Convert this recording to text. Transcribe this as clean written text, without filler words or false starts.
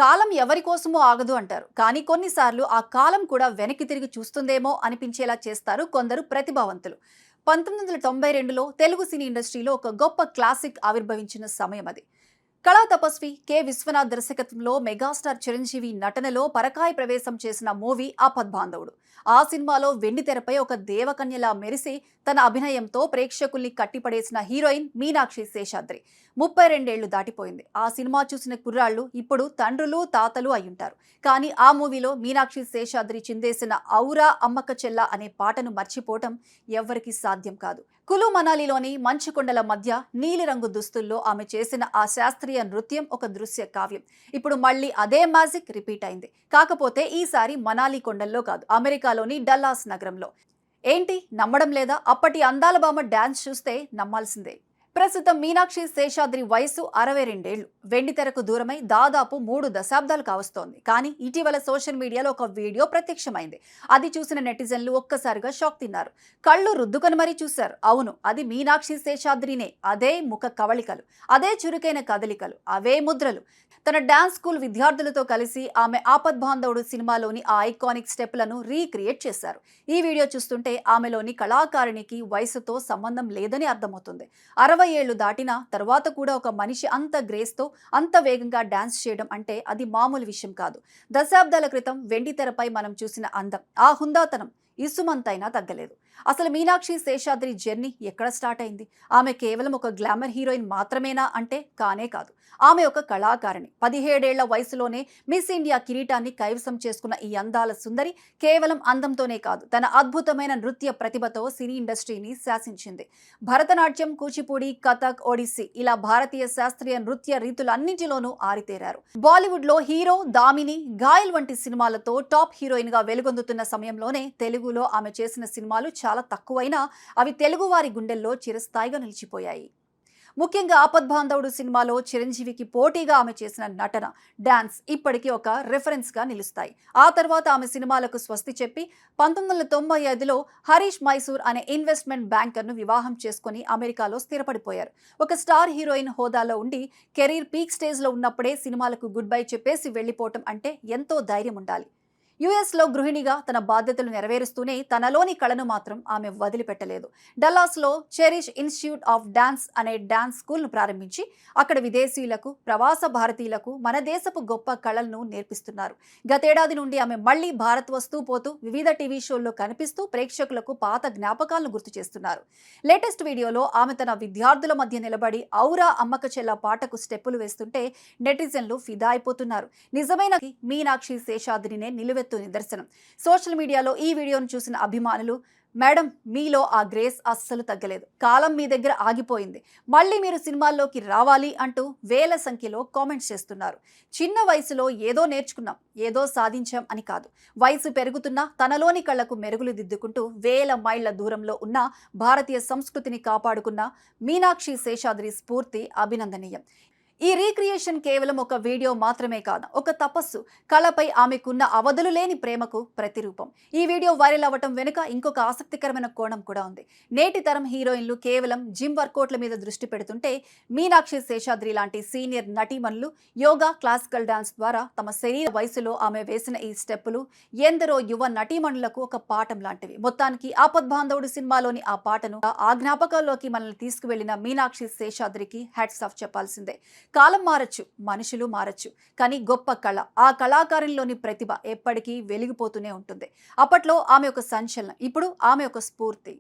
కాలం ఎవరి కోసమో ఆగదు అంటారు. కానీ కొన్నిసార్లు ఆ కాలం కూడా వెనక్కి తిరిగి చూస్తుందేమో అనిపించేలా చేస్తారు కొందరు ప్రతిభావంతులు. 1992లో తెలుగు సినీ ఇండస్ట్రీలో ఒక గొప్ప క్లాసిక్ ఆవిర్భవించిన సమయం అది. కళా తపస్వి కె విశ్వనాథ్ దర్శకత్వంలో మెగాస్టార్ చిరంజీవి నటనలో పరకాయ ప్రవేశం చేసిన మూవీ ఆపద్బాంధవుడు. ఆ సినిమాలో వెండితెరపై ఒక దేవకన్యలా మెరిసి తన అభినయంతో ప్రేక్షకుల్ని కట్టిపడేసిన హీరోయిన్ మీనాక్షి శేషాద్రి. 32 దాటిపోయింది. ఆ సినిమా చూసిన కుర్రాళ్ళు ఇప్పుడు తండ్రులు తాతలు అయ్యుంటారు. కానీ ఆ మూవీలో మీనాక్షి శేషాద్రి చిందేసిన ఔరా అమ్మక చెల్ల అనే పాటను మర్చిపోవటం ఎవ్వరికీ సాధ్యం కాదు. కులు మనాలిలోని మంచుకొండల మధ్య నీలిరంగు దుస్తుల్లో ఆమె చేసిన ఆ శాస్త్రీయ నృత్యం ఒక దృశ్య కావ్యం. ఇప్పుడు మళ్ళీ అదే మ్యాజిక్ రిపీట్ అయింది. కాకపోతే ఈసారి మనాలి కొండల్లో కాదు, అమెరికాలోని డల్లాస్ నగరంలో. ఏంటి నమ్మడం లేదా? అప్పటి అందాల బామ డాన్స్ చూస్తే నమ్మాల్సిందే. ప్రస్తుతం మీనాక్షి శేషాద్రి వయసు 62 ఏళ్లు. వెండితెరకు దూరమై దాదాపు 3 దశాబ్దాలు కావస్తోంది. కానీ ఇటీవల సోషల్ మీడియాలో ఒక వీడియో ప్రత్యక్షమైంది. అది చూసిన నెటిజన్లు ఒక్కసారిగా షాక్ తిన్నారు. కళ్ళు రుద్దుకొని మరీ చూశారు. అవును, అది మీనాక్షి శేషాద్రినే. అదే ముఖ కవళికలు, అదే చురుకైన కదలికలు, అవే ముద్రలు. తన డాన్స్ స్కూల్ విద్యార్థులతో కలిసి ఆమె ఆపద్బాంధవుడు సినిమాలోని ఆ ఐకానిక్ స్టెప్లను రీక్రియేట్ చేశారు. ఈ వీడియో చూస్తుంటే ఆమెలోని కళాకారిణికి వయసుతో సంబంధం లేదని అర్థమవుతుంది. 60 ఏళ్లు దాటిన తర్వాత కూడా ఒక మనిషి అంత గ్రేస్తో అంత వేగంగా డాన్స్ చేయడం అంటే అది మామూలు విషయం కాదు. దశాబ్దాల క్రితం వెండి తెరపై మనం చూసిన అందం, ఆ హుందాతనం ఇసుమంతైనా తగ్గలేదు. అసలు మీనాక్షి శేషాద్రి జర్నీ ఎక్కడ స్టార్ట్ అయింది? ఆమె కేవలం ఒక గ్లామర్ హీరోయిన్ మాత్రమేనా అంటే కానే కాదు. ఆమె ఒక కళాకారిణి. 17 ఏళ్ల వయసులోనే మిస్ ఇండియా కిరీటాన్ని కైవసం చేసుకున్న ఈ అందాల సుందరి కేవలం అందంతోనే కాదు, తన అద్భుతమైన నృత్య ప్రతిభతో సినీ ఇండస్ట్రీని శాసించింది. భరతనాట్యం, కూచిపూడి, కథక్, ఒడిస్సీ ఇలా భారతీయ శాస్త్రీయ నృత్య రీతులన్నింటిలోనూ ఆరితేరారు. బాలీవుడ్ లో హీరో, దామిని, ఘాయల్ వంటి సినిమాలతో టాప్ హీరోయిన్ గా వెలుగొందుతున్న సమయంలోనే తెలుగులో ఆమె చేసిన సినిమాలు చాలా తక్కువైనా అవి తెలుగు వారి గుండెల్లో చిరస్థాయిగా నిలిచిపోయాయి. ముఖ్యంగా ఆపద్బాంధవుడు సినిమాలో చిరంజీవికి పోటీగా ఆమె చేసిన నటన, డాన్స్ ఇప్పటికీ ఒక రెఫరెన్స్ గా నిలుస్తాయి. ఆ తర్వాత ఆమె సినిమాలకు స్వస్తి చెప్పి 1995లో హరీష్ మైసూర్ అనే ఇన్వెస్ట్మెంట్ బ్యాంకర్ను వివాహం చేసుకుని అమెరికాలో స్థిరపడిపోయారు. ఒక స్టార్ హీరోయిన్ హోదాలో ఉండి కెరీర్ పీక్ స్టేజ్ లో ఉన్నప్పుడే సినిమాలకు గుడ్ బై చెప్పేసి వెళ్లిపోవటం అంటే ఎంతో ధైర్యం ఉండాలి. యుఎస్లో గృహిణిగా తన బాధ్యతలు నెరవేరుస్తూనే తనలోని కళను మాత్రం ఆమె వదిలిపెట్టలేదు. డల్లాస్లో చెరిష్ ఇన్స్టిట్యూట్ ఆఫ్ డాన్స్ అనే డాన్స్ స్కూల్ను ప్రారంభించి అక్కడ విదేశీయులకు, ప్రవాస భారతీయులకు మన దేశపు గొప్ప కళలను నేర్పిస్తున్నారు. గతేడాది నుండి ఆమె మళ్లీ భారత్ వస్తూ పోతూ వివిధ టీవీ షోల్లో కనిపిస్తూ ప్రేక్షకులకు పాత జ్ఞాపకాలను గుర్తు చేస్తున్నారు. లేటెస్ట్ వీడియోలో ఆమె తన విద్యార్థుల మధ్య నిలబడి ఔరా అమ్మక చెల్ల పాటకు స్టెప్పులు వేస్తుంటే నెటిజన్లు ఫిదా అయిపోతున్నారు. నిజమైన మీనాక్షి శేషాద్రినే నిలువెత్తు నిదర్శనం. సోషల్ మీడియాలో ఈ వీడియోను చూసిన అభిమానులు, మేడం మీలో ఆ గ్రేస్ అస్సలు తగ్గలేదు, కాలం మీ దగ్గర ఆగిపోయింది, మళ్ళీ మీరు సినిమాల్లోకి రావాలి అంటూ వేల సంఖ్యలో కామెంట్స్ చేస్తున్నారు. చిన్న వయసులో ఏదో నేర్చుకున్నాం, ఏదో సాధించాం అని కాదు, వయసు పెరుగుతున్నా తనలోని కళ్లకు మెరుగులు దిద్దుకుంటూ వేల మైళ్ల దూరంలో ఉన్న భారతీయ సంస్కృతిని కాపాడుకున్న మీనాక్షి శేషాద్రి స్ఫూర్తి అభినందనీయం. ఈ రీక్రియేషన్ కేవలం ఒక వీడియో మాత్రమే కాదు, ఒక తపస్సు, కళపై ఆమెకున్న అవధులు లేని ప్రేమకు ప్రతిరూపం. ఈ వీడియో వైరల్ అవ్వటం వెనుక ఇంకొక ఆసక్తికరమైన కోణం కూడా ఉంది. నేటి తరం హీరోయిన్లు కేవలం జిమ్ వర్కౌట్ల మీద దృష్టి పెడుతుంటే మీనాక్షి శేషాద్రి లాంటి సీనియర్ నటీమణులు యోగా, క్లాసికల్ డాన్స్ ద్వారా తమ శరీర వయసులో ఆమె వేసిన ఈ స్టెప్పులు ఎందరో యువ నటీమణులకు ఒక పాఠం లాంటివి. మొత్తానికి ఆపద్బాంధవుడు సినిమాలోని ఆ పాటను, ఆ జ్ఞాపకాల్లోకి మనల్ని తీసుకువెళ్లిన మీనాక్షి శేషాద్రికి హ్యాట్స్ ఆఫ్ చెప్పాల్సిందే. కాలం మారచ్చు, మనుషులు మారచ్చు, కానీ గొప్ప కళ, ఆ కళాకారుల్లోని ప్రతిభ ఎప్పటికీ వెలిగిపోతూనే ఉంటుంది. అప్పట్లో ఆమె ఒక సంచలనం, ఇప్పుడు ఆమె ఒక స్ఫూర్తి.